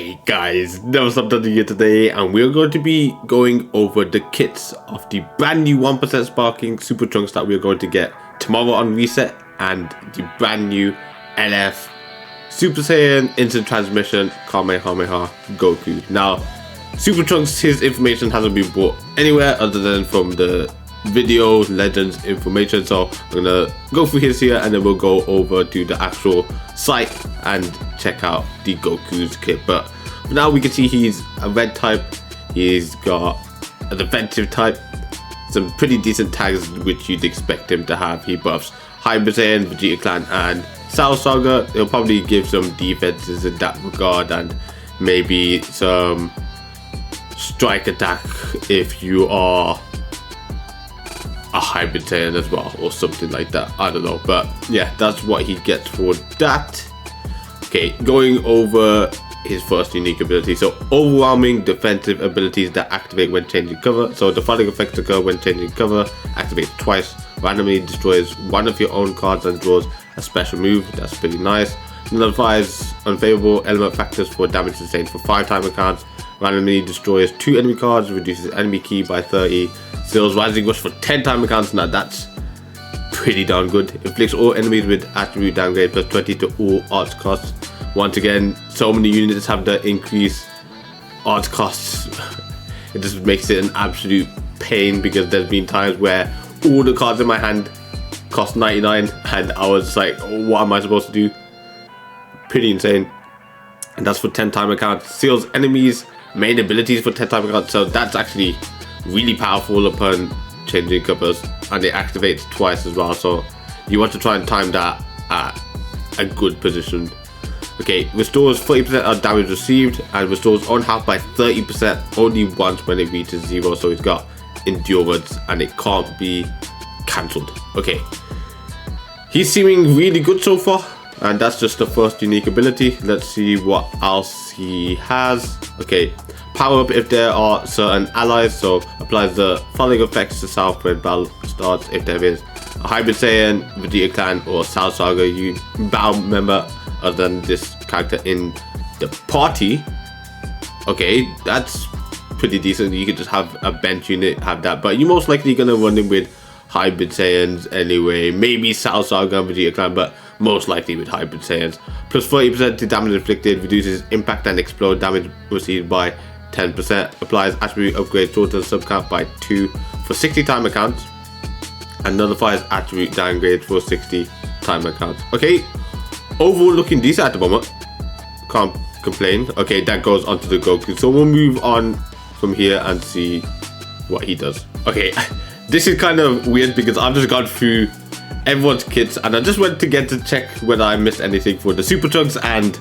Hey guys, never stopped on here today, and we're going to be going over the kits of the brand new 1% sparking super trunks that we're going to get tomorrow on reset, and the brand new LF Super Saiyan instant transmission Kamehameha Goku. Now, super trunks, his information hasn't been brought anywhere other than from the video legends information, so I'm gonna go through his here and then we'll go over to the actual site and check out the Goku's kit. But for now, we can see he's a red type, he's got a defensive type, some pretty decent tags which you'd expect him to have. He buffs Hybrid Saiyan, Vegeta Clan and Cell Saga. He'll probably give some defenses in that regard and maybe some strike attack if you are a Hybrid Saiyan as well, or something like that. I don't know, but yeah, that's what he gets for that. Okay, going over his first unique ability. So overwhelming defensive abilities that activate when changing cover. So the following effects occur when changing cover. Activates twice, randomly destroys one of your own cards and draws a special move. That's pretty nice. Nullifies unfavorable element factors for damage sustained for 5 timer cards. Randomly destroys 2 enemy cards, reduces enemy key by 30. Seals Rising Rush for 10 timer counts. Now that's pretty darn good. Inflicts all enemies with attribute downgrade plus 20 to all arts costs. Once again, so many units have the increased arts costs. It just makes it an absolute pain, because there's been times where all the cards in my hand cost 99 and I was like, what am I supposed to do? Pretty insane. And that's for 10 timer counts. Seals enemies main abilities for 10 timer counts, so that's actually really powerful upon changing covers, and it activates twice as well, so you want to try and time that at a good position. Okay, restores 30% of damage received and restores on half by 30% only once when it reaches 0, so it's got endurance and it can't be cancelled. Okay, he's seeming really good so far, and that's just the first unique ability. Let's see what else he has. Okay, power up if there are certain allies, so applies the following effects to self when battle starts. If there is a Hybrid Saiyan, Vegeta Clan or Cell Saga battle member other than this character in the party. Okay, that's pretty decent. You could just have a bench unit have that, but you're most likely gonna run in with Hybrid Saiyans anyway. Maybe Cell Saga and Vegeta Clan, but most likely with Hybrid Saiyans. Plus 30% to damage inflicted, reduces impact and explode damage received by 10%, applies attribute upgrade total sub count by 2 for 60 timer counts, and nullifies attribute downgrade for 60 timer counts. Okay, overall looking decent at the moment, can't complain. Okay, that goes onto the Goku, so we'll move on from here and see what he does. Okay, this is kind of weird because I've just gone through everyone's kits and I just went to get to check whether I missed anything for the super trunks, and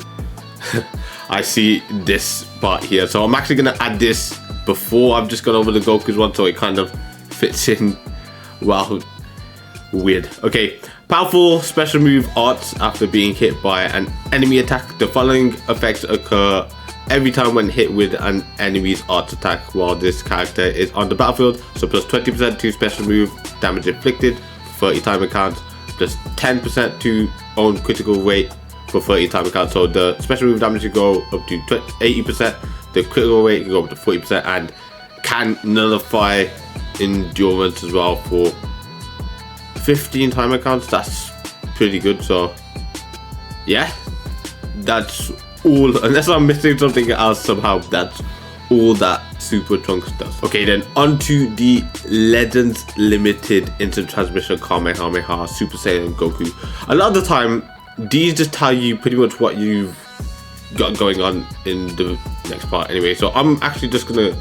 I see this part here, so I'm actually gonna add this before I've just gone over the Goku's one, so it kind of fits in well. Weird. Okay, powerful special move arts after being hit by an enemy attack. The following effects occur every time when hit with an enemy's arts attack while this character is on the battlefield. So plus 20% to special move damage inflicted for 30 timer counts, plus 10% to own critical rate for 30 timer counts. So the special move damage can go up to 80%, the critical rate can go up to 40%, and can nullify endurance as well for 15 timer counts. That's pretty good. So yeah, that's all, unless I'm missing something else somehow. That's all that super trunks does. Okay, then onto the Legends Limited instant transmission Kamehameha Super Saiyan Goku. A lot of the time these just tell you pretty much what you've got going on in the next part anyway, so I'm actually just gonna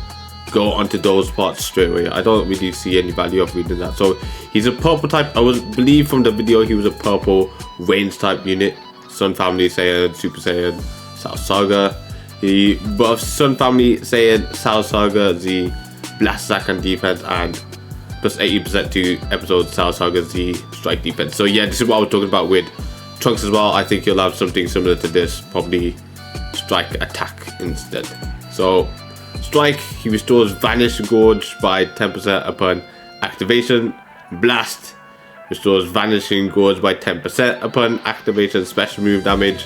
go onto those parts straight away. I don't really see any value of reading that. So he's a purple type. I believe from the video he was a purple range type unit. Sun Family Saiyan, Super Saiyan, Cell Saga. He buffs Sun Family Saiyan, Cell Saga, the blast attack and defense, and plus 80% to episode Cell Saga Z strike defense. So yeah, this is what I was talking about with trunks as well. I think you'll have something similar to this, probably strike attack instead. So strike, he restores Vanish Gorge by 10% upon activation. Blast restores Vanishing Gorge by 10% upon activation. Special move damage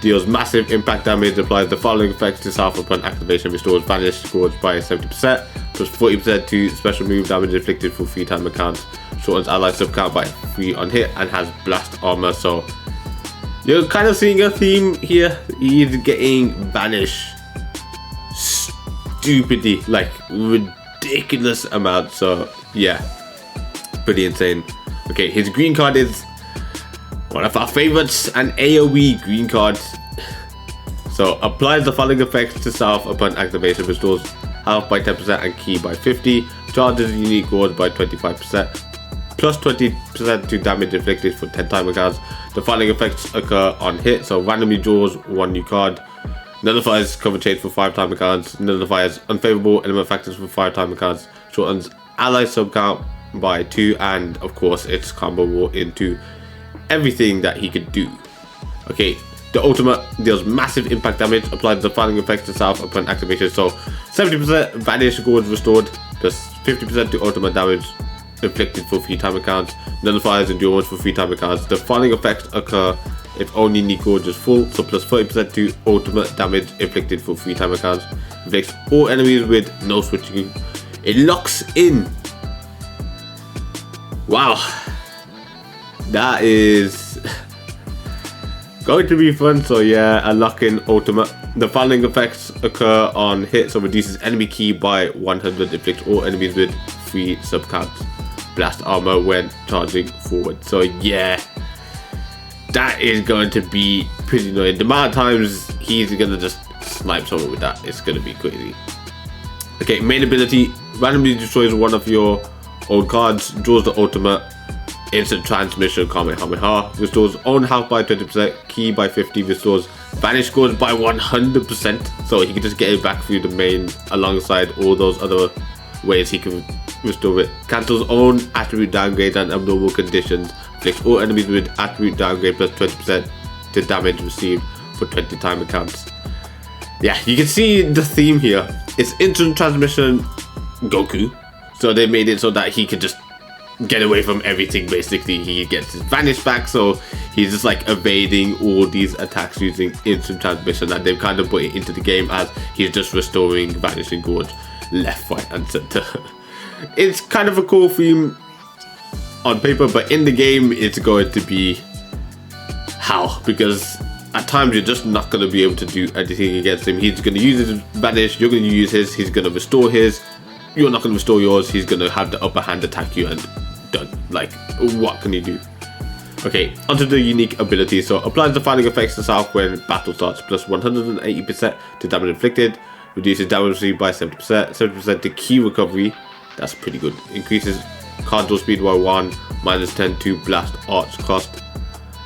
Deals massive impact damage, applies the following effects to self upon activation, restores vanished scores by 70%, plus 40% to special move damage inflicted for 3 timer counts, shortens ally sub count by 3 on hit, and has blast armor. So you're kind of seeing a theme here. He's getting vanished stupidly, like ridiculous amounts. So yeah, pretty insane. Okay, his green card is one of our favorites, an AoE green card. So applies the following effects to self upon activation, restores health by 10% and ki by 50, charges unique ward by 25%, plus 20% to damage inflicted for 10 timer cards. The following effects occur on hit, so randomly draws 1 new card, nullifies cover change for 5 timer cards, nullifies unfavorable element factors for 5 timer cards, shortens ally sub count by 2, and of course it's comboable into everything that he could do. Okay, the ultimate deals massive impact damage, applies the following effects to self upon activation, so 70% vanish scores restored, plus 50% to ultimate damage inflicted for 3 timer counts, nullifies endurance for 3 timer counts. The following effects occur if only unique ward is full, so plus 30% to ultimate damage inflicted for 3 timer counts, inflicts all enemies with no switching. It locks in. Wow, that is going to be fun. So yeah, a lock-in ultimate. The following effects occur on hit, so reduces enemy ki by 100, inflicts all enemies with 3 sub counts, blast armor when charging forward. So yeah, that is going to be pretty annoying. The amount of times he's gonna just snipe someone with that, it's gonna be crazy. Okay, main ability, randomly destroys one of your old cards, draws the ultimate, instant transmission Kamehameha, restores own health by 20%, ki by 50, restores vanish scores by 100%, so he can just get it back through the main alongside all those other ways he can restore it. Cancels own attribute downgrade and abnormal conditions, inflicts all enemies with attribute downgrade plus 20% to damage received for 20 timer counts. Yeah, you can see the theme here. It's instant transmission Goku, so they made it so that he could just get away from everything. Basically, he gets his vanish back, so he's just like evading all these attacks using instant transmission, and they've kind of put it into the game as he's just restoring vanishing gorge left, right and center. It's kind of a cool theme on paper, but in the game it's going to be hell, because at times you're just not going to be able to do anything against him. He's going to use his vanish, you're going to use his, he's going to restore his, you're not going to restore yours, he's going to have the upper hand, attack you, and done. Like, what can you do? Okay, onto the unique ability. So applies the following effects to self when battle starts, plus 180% to damage inflicted, reduces damage received by 70%, 70% to ki recovery, that's pretty good, increases card draw speed by 1, minus 10 to blast arts cost.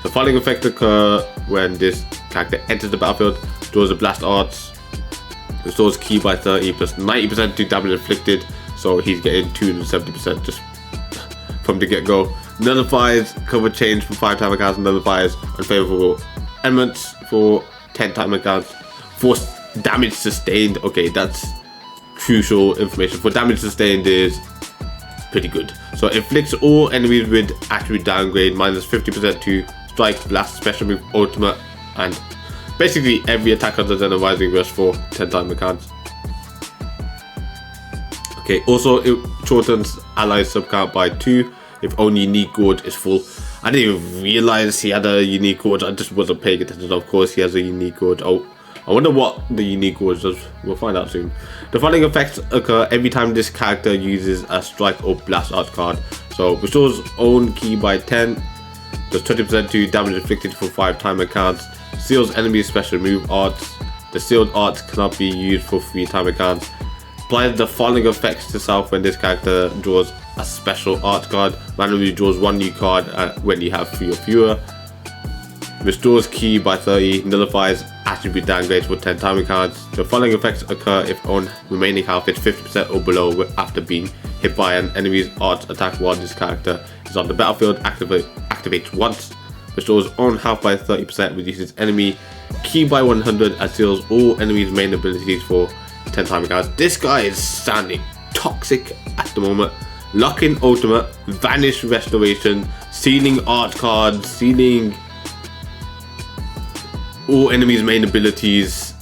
The following effects occur when this character enters the battlefield, draws a blast arts, restores ki by 30, plus 90% to damage inflicted, so he's getting 270% just from the get-go. Nullifies cover change for 5 timer counts, nullifies unfavorable elements for 10 timer counts, force damage sustained. Okay, that's crucial information. For damage sustained is pretty good. So inflicts all enemies with attribute downgrade, minus 50% to strike, blast, special move, ultimate, and basically every attack other than a rising rush for 10 timer counts. Okay, also it shortens ally sub count by 2 if only unique gorge is full. I didn't even realize he had a unique gorge, I just wasn't paying attention. Of course he has a unique gorge. Oh, I wonder what the unique gorge does. We'll find out soon. The following effects occur every time this character uses a strike or blast art card. So restores own ki by 10, does 20% to damage inflicted for 5 timer counts, seals enemies special move arts. The sealed arts cannot be used for 3 timer counts. Applies the following effects to self when this character draws a special art card, randomly draws 1 new card when you have 3 or fewer. Restores ki by 30, nullifies attribute downgrades for 10 timer cards. The following effects occur if on remaining health is 50% or below after being hit by an enemy's art attack while this character is on the battlefield. Activates once. Restores own health by 30%, reduces enemy ki by 100, and seals all enemies' main abilities for 10 timer cards. This guy is sounding toxic at the moment. Lock-in ultimate, vanish restoration, sealing art cards, sealing all enemies' main abilities.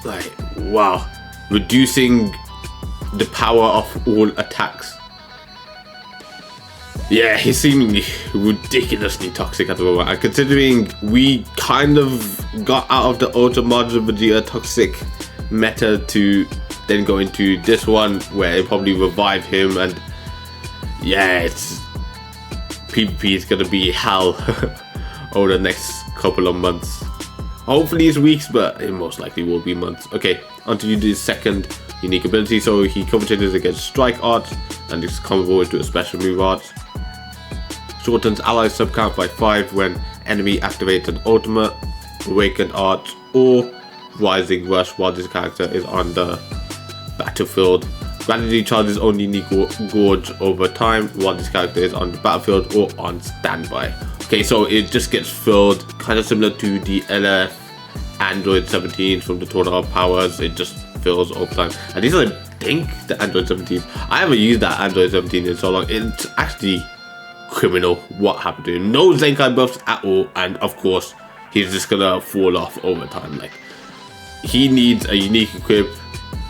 Like, wow. Reducing the power of all attacks. Yeah, he's seemingly ridiculously toxic at the moment. And considering we kind of got out of the Ultra Majin Vegeta toxic meta to then go into this one where it probably revive him, and yeah, it's PvP is gonna be hell over the next couple of months. Hopefully it's weeks, but it most likely will be months. Okay, on to the second unique ability. So he commentates against Strike Art and is combo into a special move art. Shortens ally sub count by 5 when enemy activates an ultimate, awakened art, or rising rush while this character is on the battlefield. Randomly charges only unique gorge over time while this character is on the battlefield or on standby. Okay, so it just gets filled, kind of similar to the LF Android 17 from the Tournament of Powers. It just fills over time. And these are, I think, the Android 17. I haven't used that Android 17 in so long. It's actually criminal what happened to him. No Zenkai buffs at all, and of course he's just gonna fall off over time. Like, he needs a unique equip.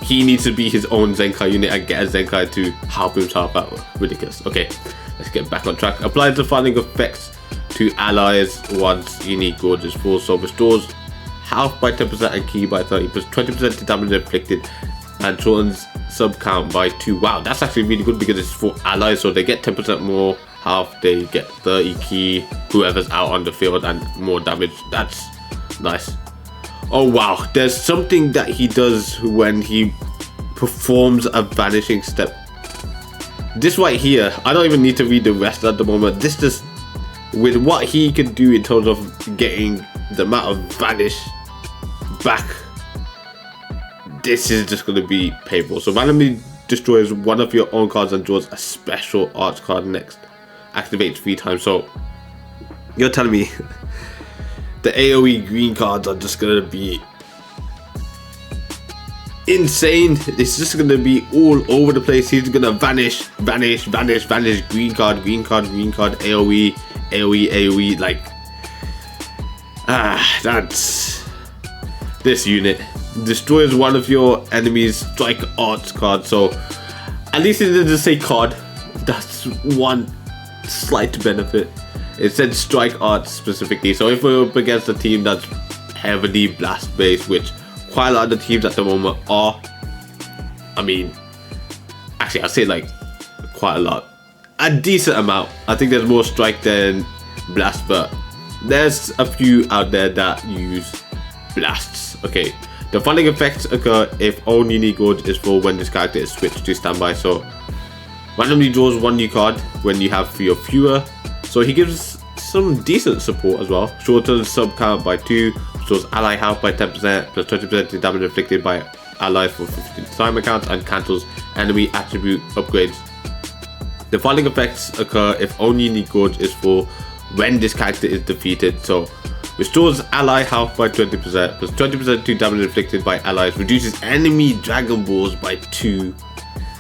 He needs to be his own Zenkai unit and get a Zenkai to help himself out. Ridiculous. Okay, let's get back on track. Applies the fighting effects to allies once unique gorge is full, so restores health by 10% and ki by 30 plus 20% to damage inflicted and shortens sub count by 2. Wow, that's actually really good because it's for allies, so they get 10% more health, they get 30 ki, whoever's out on the field, and more damage. That's nice. Oh wow, there's something that he does when he performs a vanishing step. This right here, I don't even need to read the rest at the moment. This just, with what he can do in terms of getting the amount of vanish back, this is just going to be painful. So randomly destroys one of your own cards and draws a special arts card next. Activates 3 times. So you're telling me the AoE green cards are just going to be insane? It's just going to be all over the place. He's going to vanish, vanish, vanish, vanish, green card, green card, green card, AoE, AoE, AoE. Like, that's this unit. Destroys one of your enemy's strike arts cards. So at least it didn't say card. That's one slight benefit. It said strike arts specifically. So if we're up against a team that's heavily blast based, which quite a lot of the teams at the moment are, I mean, actually I'd say like quite a lot, a decent amount. I think there's more strike than blast, but there's a few out there that use blasts. Okay, the following effects occur if all unique gorge is full when this character is switched to standby. So randomly draws 1 new card when you have 3 or fewer. So he gives some decent support as well. Shortens sub count by 2, restores ally health by 10%, plus 20% to damage inflicted by allies for 15 time accounts, and cancels enemy attribute upgrades. The following effects occur if only unique gorge is full when this character is defeated. So restores ally health by 20%, plus 20% to damage inflicted by allies, reduces enemy Dragon Balls by 2,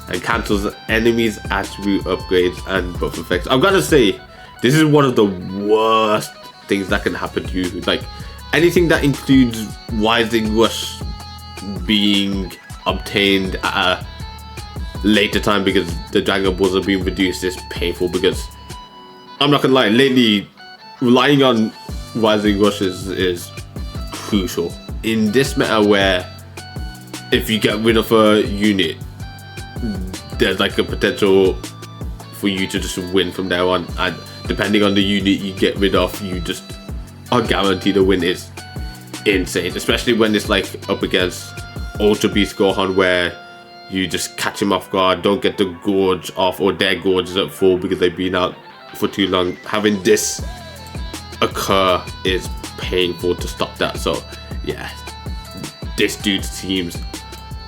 and cancels enemies attribute upgrades and buff effects. I'm gonna say, this is one of the worst things that can happen to you. Like, anything that includes Rising Rush being obtained at a later time because the Dragon Balls are being reduced is painful, because I'm not gonna lie, lately relying on Rising Rush is crucial. In this meta where if you get rid of a unit, there's like a potential for you to just win from there on, and depending on the unit you get rid of, you just are guaranteed to win. Is insane, especially when it's like up against Ultra Beast Gohan, where you just catch him off guard, don't get the gorge off, or their gorge is at full because they've been out for too long. Having this occur is painful to stop that. So yeah, this dude seems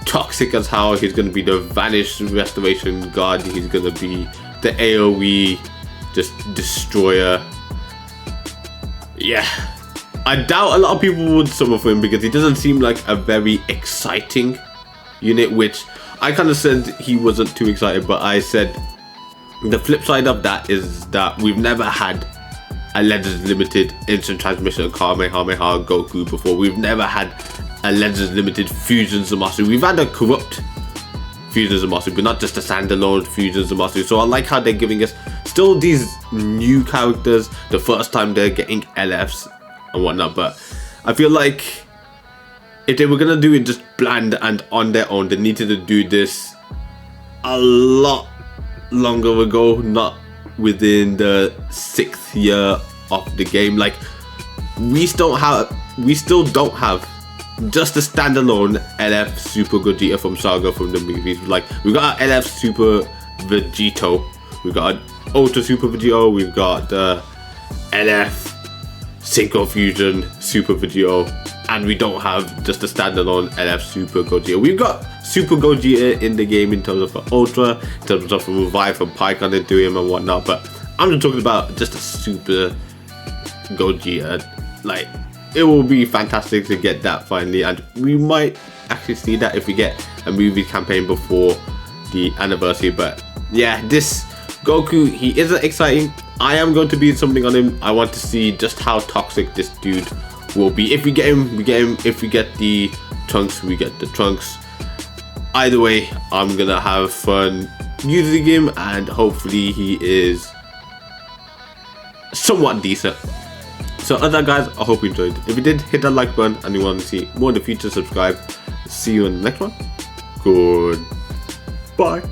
toxic as hell. He's going to be the Vanish Restoration God. He's going to be the AoE just destroyer. Yeah, I doubt a lot of people would suffer for him because he doesn't seem like a very exciting unit, which I kind of said he wasn't too excited, but I said the flip side of that is that we've never had a Legends Limited instant transmission Kamehameha Goku before. We've never had a Legends Limited Fusion Zamasu. We've had a corrupt Fusion Zamasu, but not just a standalone Fusion Zamasu. So I like how they're giving us still these new characters, the first time they're getting LFs and whatnot. But I feel like if they were gonna do it just bland and on their own, they needed to do this a lot longer ago, not within the 6th year of the game. Like, we still don't have just a standalone LF Super Gogeta from Saga from the movies. Like, we got our LF Super Vegito, we got an Ultra Super Vegito, we've got the LF Synchro Fusion Super Vegito, and we don't have just a standalone LF Super Gogeta. We've got Super Gogeta in the game in terms of an Ultra, in terms of a revive from Pycon into him and whatnot, but I'm just talking about just a Super Gogeta. Like, it will be fantastic to get that finally, and we might actually see that if we get a movie campaign before the anniversary. But yeah, this Goku, he isn't exciting. I am going to be something on him. I want to see just how toxic this dude will be. If we get him, we get him. If we get the Trunks, we get the Trunks. Either way, I'm gonna have fun using him, and hopefully he is somewhat decent. So other guys, I hope you enjoyed. If you did, hit that like button, and you want to see more in the future, subscribe. See you in the next one. Goodbye.